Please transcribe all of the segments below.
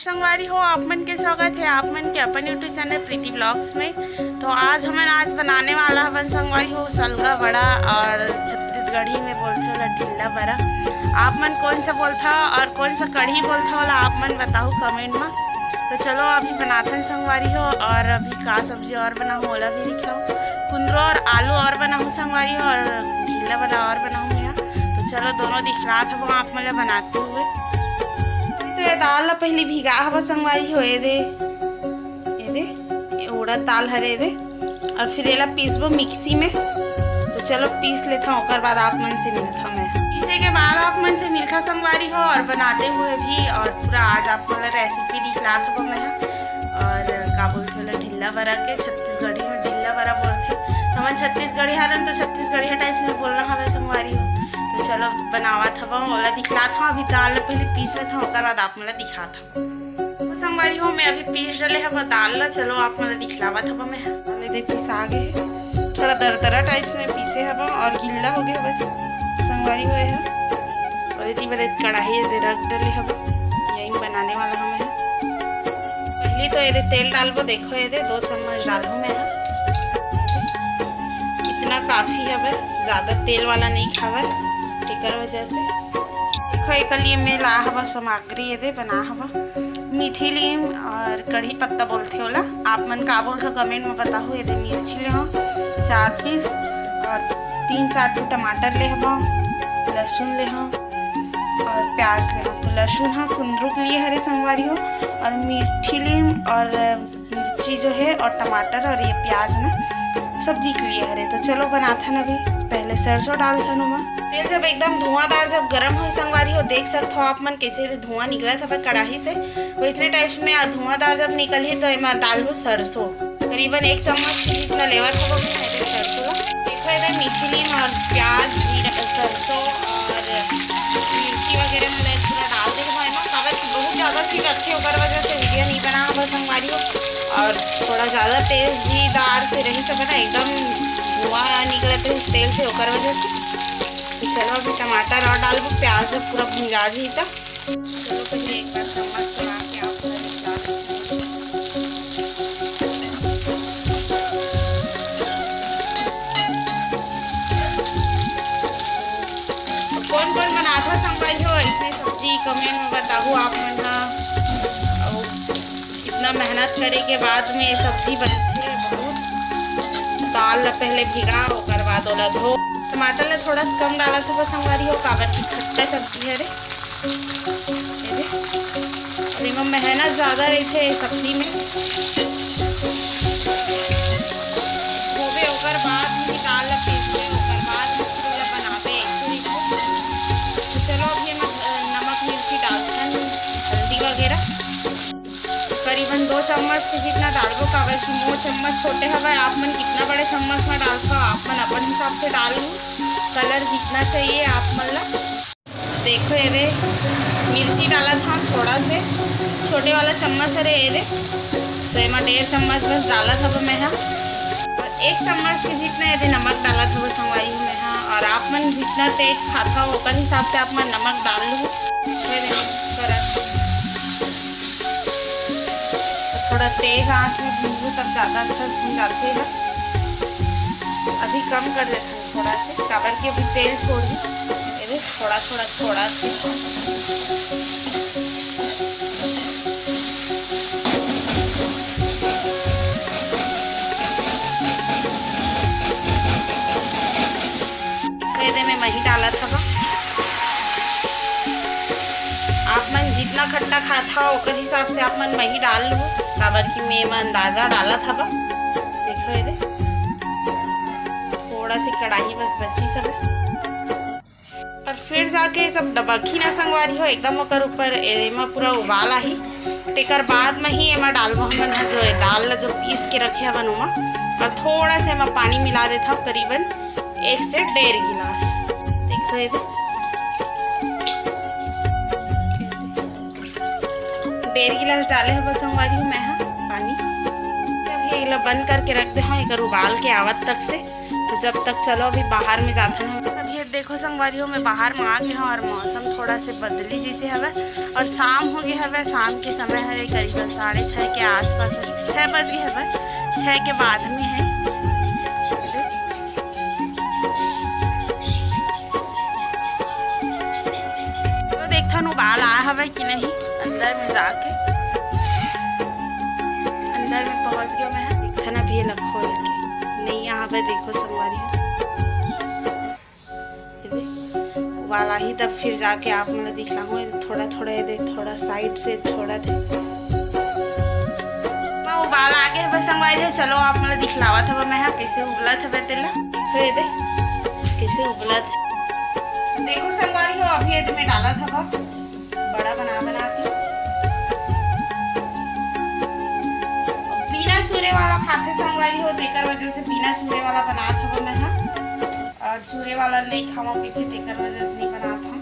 संगवारी हो, आप मन के स्वागत है आप मन के अपन यूट्यूब चैनल प्रीति ब्लॉग्स में। तो आज बनाने वाला है संगवारी हो सलगा बड़ा और छत्तीसगढ़ी में बोलते होला ढिल्ला बड़ा। आप मन कौन सा बोलता और कौन सा कढ़ी बोलता होला आप मन बताओ कमेंट में। तो चलो अभी बनाते संगवारी हो और अभी का सब्जी और बनाऊँ ओला भी दिखाऊँ। कुंदरू और आलू और बनाऊँ संगवारी हो और ढिल्ला बड़ा और बनाऊँ यहाँ। तो चलो दोनों दिखला था वो आप मतलब बनाते हुए। तो ये दाल ला पहले भिगा हवा संगवारी हो ये उड़द दाल हरे दे और फिर एला पीसबो मिक्सी में। तो चलो पीस लेता हूँ ओकर बाद आप मन से मिलता मैं। पीसे के बाद आप मन से मिलता संगवारी हो और बनाते हुए भी और पूरा आज आपको रेसिपी दिखला था मैं। और का बोलते होला ढिल्ला बड़ा के छत्तीसगढ़ी में ढिल्ला बड़ा बोलते। हम छत्तीसगढ़ी हरन तो छत्तीसगढ़ी टाइप से बोलना हमें संगवारी हो। तो चलो बनावा था ओला दिखला था। अभी दाल पहले पीस लेता हूँ ओकर बाद आप मला दिखा था। तो संगवारी हो मैं अभी पीस डाले हवा दाल ला। चलो आप मला दिखलावा था मैं दे पीसा गए थोड़ा दरदरा टाइप से पीसे हवा और गिल्ला हो गया हवा संगवारी हो है। और इतनी बड़े कढ़ाई दे रख डाले हवा यही बनाने वाला हमें। पहले तो ये तेल डालबो देखो ये 2 चम्मच डालूँ मैं। इतना काफ़ी है ज़्यादा तेल वाला नहीं खावा एकर वजह से। देखो एक लिए मैं ला हवा सामग्री ये बना हवा मीठी लीम और कढ़ी पत्ता बोलते होला आप मन का बोलते कमेंट में बताओ। ये मिर्ची ले हो 4 पीस और 3-4 टू टमाटर ले हवा लहसुन ले हो और प्याज ले हो। तो लहसुन हाँ कुंदरू के लिए हरे संगवारी हो और मीठी लीम और मिर्ची जो है और टमाटर और ये प्याज ना सब्जी के लिए हरे। तो चलो बनाता ना। अभी पहले सरसों डालता नुमा तेल जब एकदम धुआंधार जब गर्म हो संगवारी हो देख सकते हो आप मन कैसे धुआं निकला था कढ़ाई से। वैसे टाइप में धुआंधार जब निकली तो इमा डालू सरसों करीबन 1 चम्मच जितना लेवा था सरसों ला। देखो इधर मीठी लीम और प्याज सरसों और मिर्ची वगैरह मतलब पूरा डाल दे कागज बहुत ज़्यादा सी रखे ओकर वजह से वीडियो नहीं बना हुआ संगवारी हो। और थोड़ा ज़्यादा तेज़दार से रही सब ना एकदम धुआं निकले थे इस तेल से ओकर वजह से। तो चलो अभी टमाटर और डाल प्याज जब पूरा भुंजा जी था। चलो पहले एक बार चम्मच चला के कौन कौन बनाता संगवारी हो इसमें सब्जी कमेंट में बताओ आप मन। इतना मेहनत करे के बाद में सब्जी बनती है बहुत। दाल ला पहले भिगा ओकर बाद ओला धो टमाटर ला थोड़ा सा कम डाला था संगवारी हो काबर की खट्टा सब्जी है रे। और इमा मेहनत ज़्यादा रही थे सब्जी में धोबे ओकर बाद में दाल ला पीसबे ओकर बाद बनाबे। तो चलो अभी नमक मिर्ची डालते हैं हल्दी वगैरह करीबन 2 चम्मच के जितना डालबो काबर की 2 चम्मच छोटे हवा आप मन कितना बड़े चम्मच में डालता आप मन अपन हिसाब से डाल लूँ कलर जितना चाहिए आप मन ला। देखो ये मिर्ची डाला था थोड़ा से छोटे वाला चम्मच है ये तो इमा 1.5 चम्मच बस डाला था मैं और 1 चम्मच के जितना ये नमक डाला था वो संगवारी में हाँ। और आप मन जितना तेज खाता हो ओकर हिसाब से आप मन नमक डाल लूँ। थोड़ा तेज आंच में भूनूँ तब ज़्यादा अच्छा भून जाते हैं। अभी कम कर देते हैं थोड़ा से काबर की अभी तेल छोड़ दी ये थोड़ा से में मही डाला था। आप मन जितना खट्टा खाता हो ओकर हिसाब से आप मन मही डाल लो काबर की मैं अंदाज़ा डाला था। देखो ये थोड़ा सी कढ़ाई बस बची सब और फिर जाके सब डबकी ना संगवारी हो एकदम ओकर ऊपर एमा पूरा उबाल आही तेकर बाद में ही एमा डालबो हमन जो दाल ला जो पीस के रखे हवन ओमा और थोड़ा सा एमा पानी मिला देता हूँ करीबन 1 से 1.5 गिलास। देखो ये 1.5 गिलास डाले हैं बस संगवारी हूँ मैं पानी। अब ये बंद करके रख दे हाँ एक उबाल के आवत तक से। तो जब तक चलो अभी बाहर में जाते हैं। अब ये देखो संगवारी हो मैं बाहर में आ गया हूँ और मौसम थोड़ा से बदली जैसे हवे और शाम हो गया हवे। शाम के समय है करीबन 6:30 के आसपास, 6 बज गए हवे, 6 के बाद में है। तो देखता नु बाल आया हवे कि नहीं। अंदर में जाके अंदर में पहुंच गया मैं, देखता ना भी ये खोल के नहीं यहाँ पे देखो संगवारी वाला ही। तब फिर जाके आप मतलब दिखलाऊँ थोड़ा थोड़ा दे, थोड़ा साइड से छोड़ा थे वो बाल आगे है बस संगवारी हो। चलो आप मतलब दिखलावा था मैं कैसे उबला था तेला दे कैसे उबला था देखो संगवारी हो। अभी ये मैं डाला था बड़ा बना के बिना चूरे वाला खाते संगवारी हो, देकर वजह से बिना चूरे वाला बना था मैं और चूरे वाला नहीं खावा पीते देकर वजह से नहीं बना था।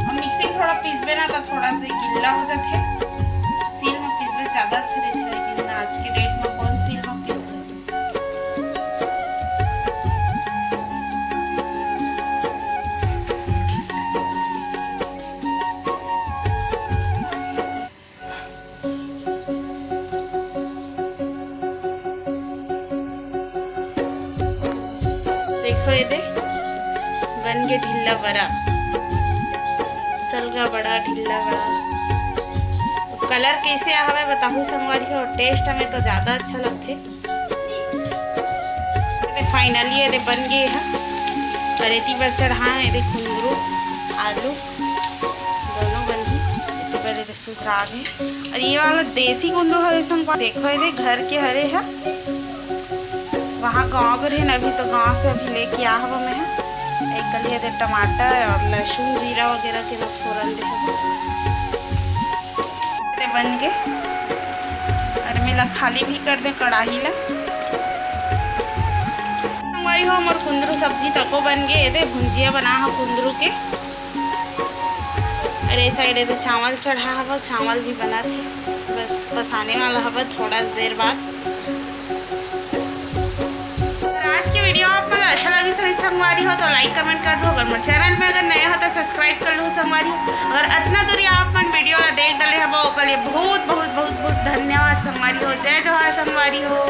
और मिक्सिंग थोड़ा पीसबे ना तो थोड़ा सा गिल्ला हो जाते, सील में पीसबे ज्यादा अच्छे रहते, लेकिन आज के डेट में कौन सील में पीस। देखो ये दे बन के ढीला बड़ा, सलगा बड़ा ढीला बड़ा। तो कलर कैसे आवे बताऊँ संगवारी हो, और टेस्ट हमें तो ज़्यादा अच्छा लगते। फाइनली ये बन गए हैं करेती पर चढ़ा ये कुंदरू आलू दोनों बन गए। पहले सुथरा गए और ये वाला देसी कुंदरू है संगवारी। देखो ये घर के हरे है, वहाँ गाँव पर है अभी, तो गाँव से अभी लेके आ हवा मैं एक कलिए दे टमाटर और लहसुन जीरा वगैरह के ना फोरन दे बन गए। और मिला खाली भी कर दे कढ़ाई ला हमारी हो। और कुंदरू सब्जी तको बन गए दे भुंजिया बना है कुंदरू के। अरे साइड है चावल चढ़ा हवा, चावल भी बना थे बस आने वाला हवा थोड़ा देर बाद। आज की वीडियो आप मतलब अच्छा लगी सही संगवारी हो तो लाइक कमेंट कर दो। अगर मेरे चैनल में अगर नया हो तो सब्सक्राइब कर लो संगवारी हो। अगर इतना दूरी आप मन वीडियो ला देख डाले हवा ओकर लिए बहुत बहुत बहुत बहुत धन्यवाद संगवारी हो। जय जोहार संगवारी हो।